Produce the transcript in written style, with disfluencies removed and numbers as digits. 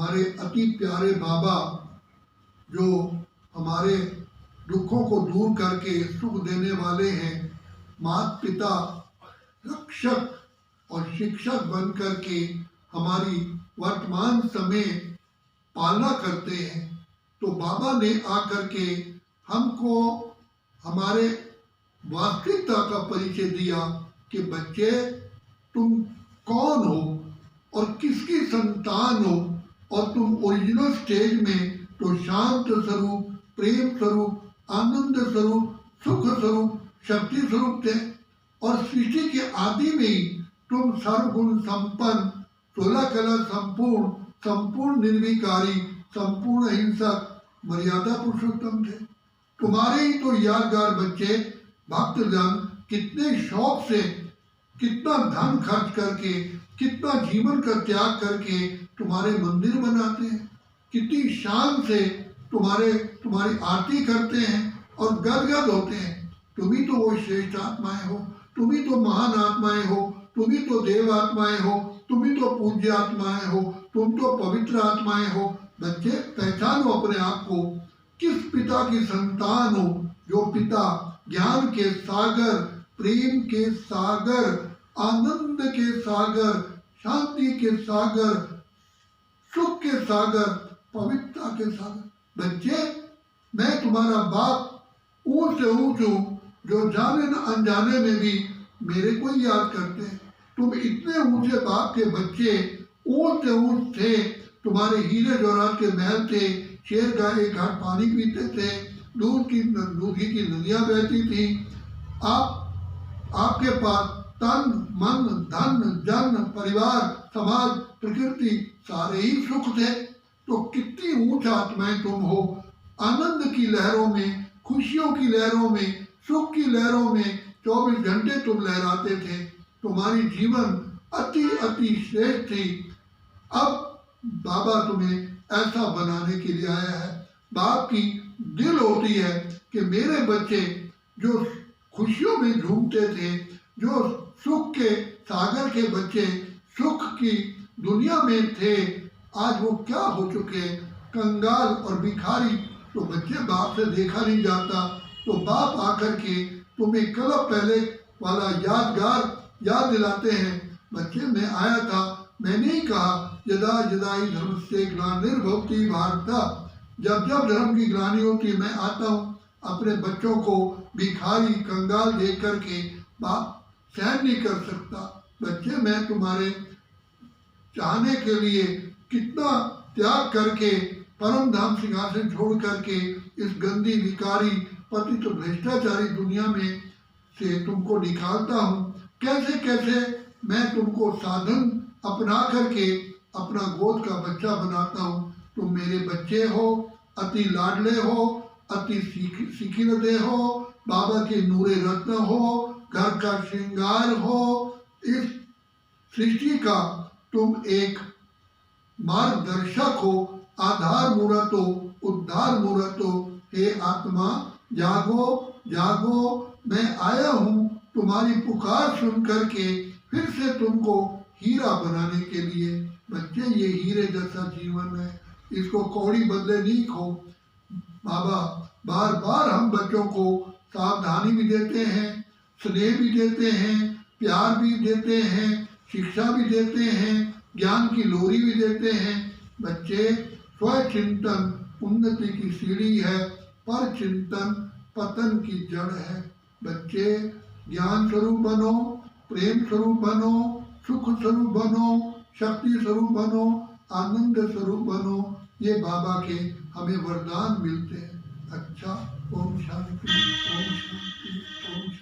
हमारे अति प्यारे बाबा जो हमारे दुखों को दूर करके सुख देने वाले हैं, माता पिता रक्षक और शिक्षक बन करके हमारी वर्तमान समय पालना करते हैं। तो बाबा ने आकर के हमको हमारे वास्तविकता का परिचय दिया कि बच्चे तुम कौन हो और किसकी संतान हो, और तुम ओरिजिनल स्टेज में तो शांत स्वरूप, प्रेम स्वरूप, आनंद स्वरूप, सुख स्वरूप, शक्ति स्वरूप थे। और सृष्टि के आदि में ही तुम सर्वगुण संपन्न, 16 कला संपूर्ण, संपूर्ण निर्विकारी, संपूर्ण अहिंसक, मर्यादा पुरुषोत्तम थे। तुम्हारे ही तो यादगार बच्चे भक्तजन कितने शौक से, कितना धन खर्च करके, कितना जीवन का त्याग करके तुम्हारे मंदिर बनाते हैं, कितनी शान से तुम्हारी आरती करते हैं और गदगद होते हैं। तुम ही तो वो श्रेष्ठ आत्माएं हो, तुम ही तो महान आत्माएं हो, तुम ही तो देव आत्माएं हो, तुम ही तो पूज्य आत्माएं हो, तुम तो पवित्र आत्माएं हो। बच्चे पहचानो अपने आप को, किस पिता की संतान हो, जो पिता ज्ञान के सागर, प्रेम के सागर, आनंद के सागर, शांति के सागर, सुख के सागर, पवित्रता के सागर। बच्चे मैं तुम्हारा बाप ऊंच से ऊंच हूँ, जो जाने न अनजाने में भी मेरे को ही याद करते हैं। तुम इतने ऊंचे बाप के बच्चे, ऊंच से ऊंच थे, तुम्हारे हीरे जवाहरात के महल थे, शेर गाय घाट पानी पीते थे, दूध की नदियां बहती थी। आपके पास तन मन धन जन परिवार समाज प्रकृति सारे ही सुख थे। तो कितनी ऊंच आत्माएं तुम हो। आनंद की लहरों में, खुशियों की लहरों में, सुख की लहरों में 24 घंटे तुम लहराते थे। तुम्हारी जीवन अति अति श्रेष्ठ थी। अब बाबा तुम्हें ऐसा बनाने के लिए आया है। बाप की दिल होती है कि मेरे बच्चे जो खुशियों में झूमते थे, जो सुख के सागर के बच्चे सुख की दुनिया में थे, आज वो क्या हो चुके, कंगाल और भिखारी। तो बच्चे बाप से देखा नहीं जाता, तो बाप आकर के तुम्हें कल पहले वाला यादगार याद दिलाते हैं। बच्चे मैं आया था, मैंने ही कहा यदा यदा ही धर्मस्य ग्लानिर्भवति भारत, जब जब धर्म की ग्लानि होती है मैं आता हूँ। अपने बच्चों को भिखारी कंगाल देख करके बाप सहन नहीं कर सकता। बच्चे मैं तुम्हारे चाहने के लिए कितना त्याग करके परम धाम सिंहासन छोड़ करके इस गंदी विकारी पतित भ्रष्टाचारी दुनिया में से तुमको निकालता हूँ। कैसे कैसे मैं तुमको साधन अपना करके अपना गोद का बच्चा बनाता हूँ। तुम मेरे बच्चे हो, अति लाडले हो, अति सीखिलते हो, बाबा के नूरे रत्न हो, घर का श्रृंगार हो। इस सृष्टि का तुम एक मार्गदर्शक हो, आधार मूर्त हो, उद्धार मूर्त हो। हे आत्मा जागो जागो, मैं आया हूँ तुम्हारी पुकार सुन करके फिर से तुमको हीरा बनाने के लिए। बच्चे ये हीरे जैसा जीवन है, इसको कौड़ी बदले नहीं खो। बाबा बार बार हम बच्चों को सावधानी भी देते हैं, स्नेह भी देते हैं, प्यार भी देते हैं, शिक्षा भी देते हैं, ज्ञान की लोरी भी देते हैं। बच्चे स्वचिंतन उन्नति की सीढ़ी है, पर चिंतन पतन की जड़ है। बच्चे ज्ञान स्वरूप बनो, प्रेम स्वरूप बनो, सुख स्वरूप बनो, शक्ति स्वरूप बनो, आनंद स्वरूप बनो। ये बाबा के हमें वरदान मिलते हैं। अच्छा, ओम शांति, ओम शांति, ओम शांति।